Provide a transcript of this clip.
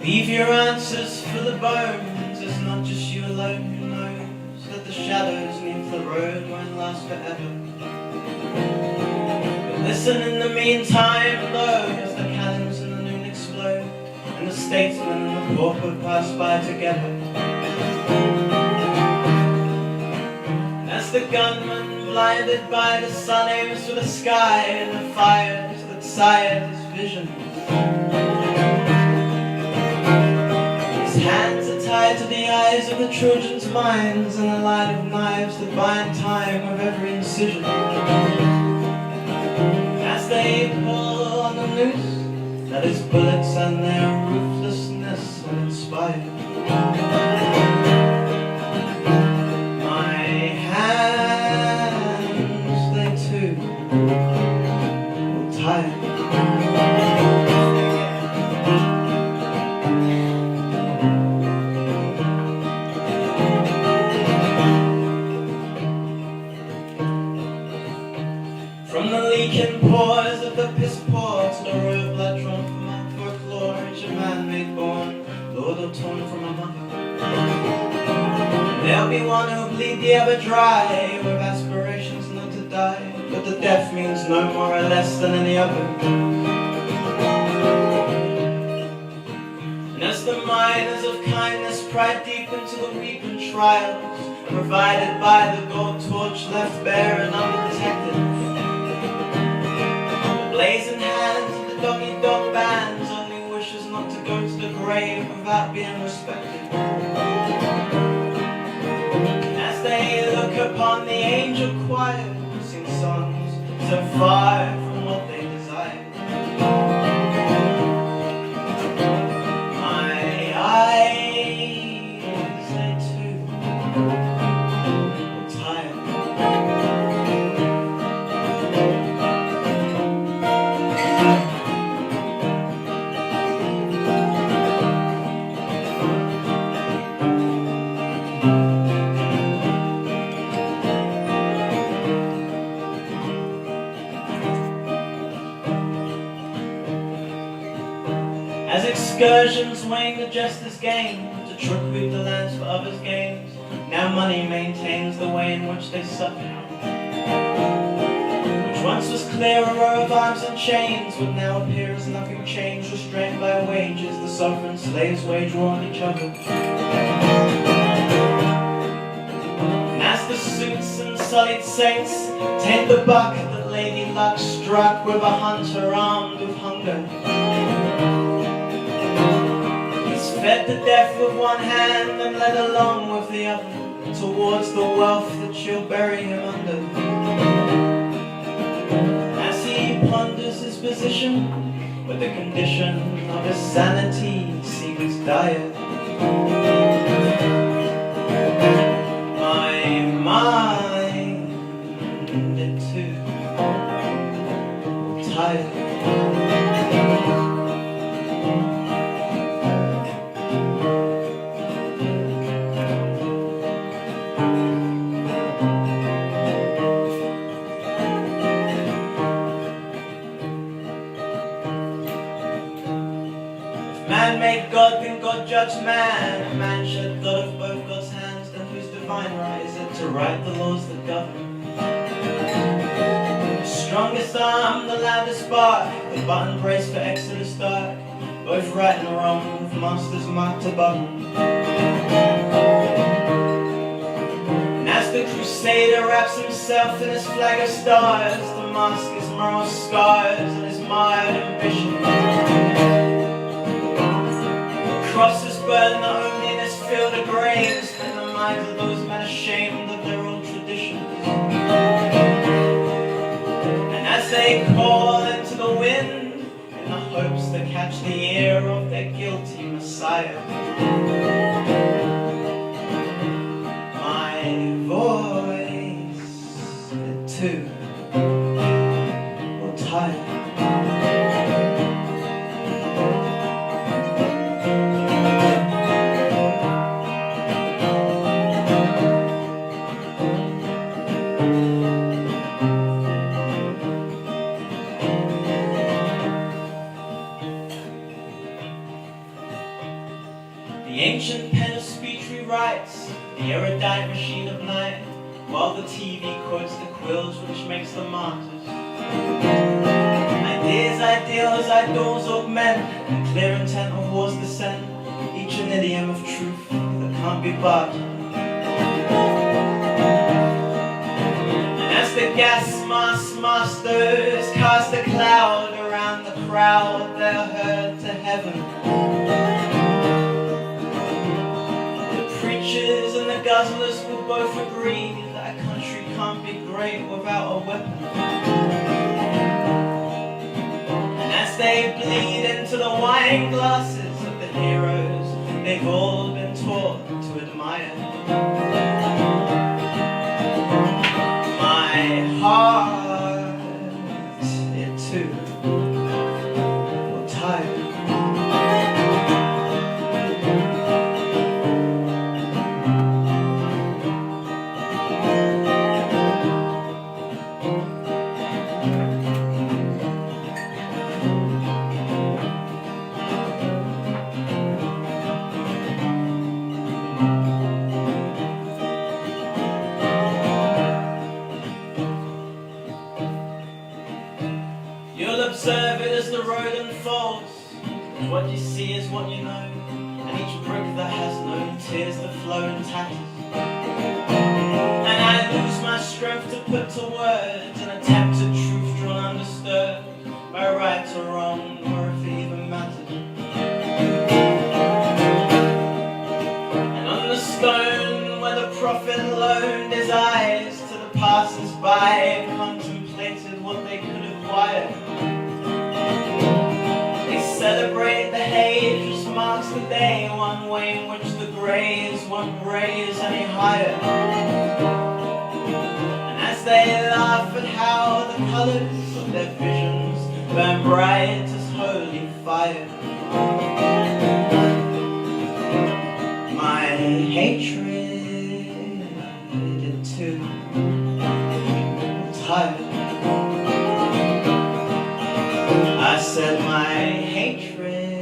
Leave your answers for the bones. It's not just you alone who knows that the shadows neath the road won't last forever. But listen in the meantime, though, as the cannons in the noon explode, and the statesman and the pauper pass by together. And as the gunman, blinded by the sun, aims for the sky and the fires that sired his vision, his hands are tied to the eyes of the children's minds, and a line of knives that bind time with every incision. As they pull on the noose that is bullets and their ruthlessness uninspired, my hands, they too will tire. From the leaking pores of the piss poor to the royal blood drawn from our folklore, each a man made born, Lord or torn from a mother. There'll be one who'll bleed the ever dry, with aspirations not to die, but the death means no more or less than any other. And as the miners of kindness pry deep into the weeping trials, provided by the gold torch left bare and unprotected, blazing hands of the dog-eat-dog bands only wishes not to go to the grave without being respected. And as they look upon the angel choir, sing songs so far from what they desire, my eyes, they too will tire. As excursions wane the jester's game, to truck-weave the lands for others' gains, now money maintains the way in which they suffer. Which once was clear a row of arms and chains, would now appear as nothing changed, restrained by wages the sovereign slaves wage war on each other. And as the suits and sullied saints taint the buck that Lady Luck struck with a hunter armed with hunger, fed to death with one hand and led along with the other towards the wealth that she'll bury him under. As he ponders his position, with the condition of his sanity seems dire, my mind, it too will tire. Man made God, then God judged man. A man shed blood of both God's hands, then whose divine right is it to write the laws that govern? The strongest arm, the loudest bark, the button brace for Exodus dark, both right and wrong, with masters marked above them. And as the crusader wraps himself in his flag of stars, to mask his moral scars and his mired ambition, crosses burn not only in his field of graves, but in the minds of those men ashamed of their old traditions. And as they call into the wind, in the hopes to catch the ear of their guilty Messiah, my voice, it too will tire. ancient pen of speech rewrites the erudite machine of night, while the TV quotes the quills which makes the martyrs. Ideas, ideals, idols augment, and clear intent of war's descent, each an idiom of truth that can't be bartered. And as the gas mask masters cast a cloud around the crowd, they are heard to heaven. The preachers and the guzzlers will both agree that a country can't be great without a weapon. As they bleed into the wine glasses of the heroes they've all been taught to admire, my heart, it too will tire. You'll observe it as the road unfolds. What you see is what you know, and each brick that has no tears that flow in tatters. And I lose my strength to put to words an attempt at truth drawn undisturbed by right or wrong, or if it even matters. And on the stone where the prophet loaned his eyes to the passers-by, contemplated what they could acquire. They celebrate the age which marks the day, one way in which the greys won't raise any higher. And as they laugh at how the colours of their visions burn bright as holy fire, my hatred, it too will tire. I said my hatred,